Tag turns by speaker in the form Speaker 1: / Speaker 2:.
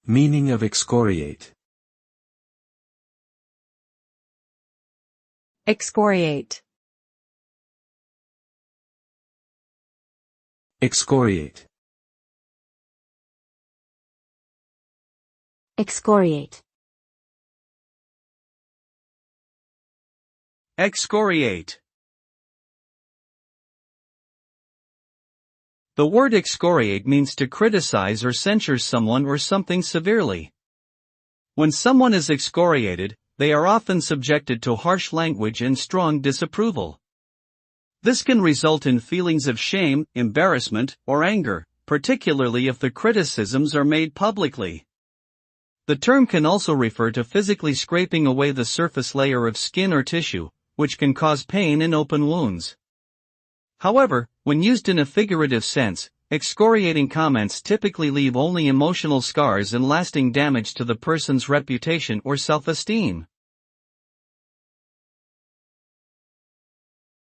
Speaker 1: Meaning of excoriate.
Speaker 2: Excoriate.
Speaker 1: Excoriate.
Speaker 2: Excoriate.
Speaker 3: Excoriate. The word excoriate means to criticize or censure someone or something severely. When someone is excoriated, they are often subjected to harsh language and strong disapproval. This can result in feelings of shame, embarrassment, or anger, particularly if the criticisms are made publicly. The term can also refer to physically scraping away the surface layer of skin or tissue, which can cause pain in open wounds. However, when used in a figurative sense, excoriating comments typically leave only emotional scars and lasting damage to the person's reputation or self-esteem.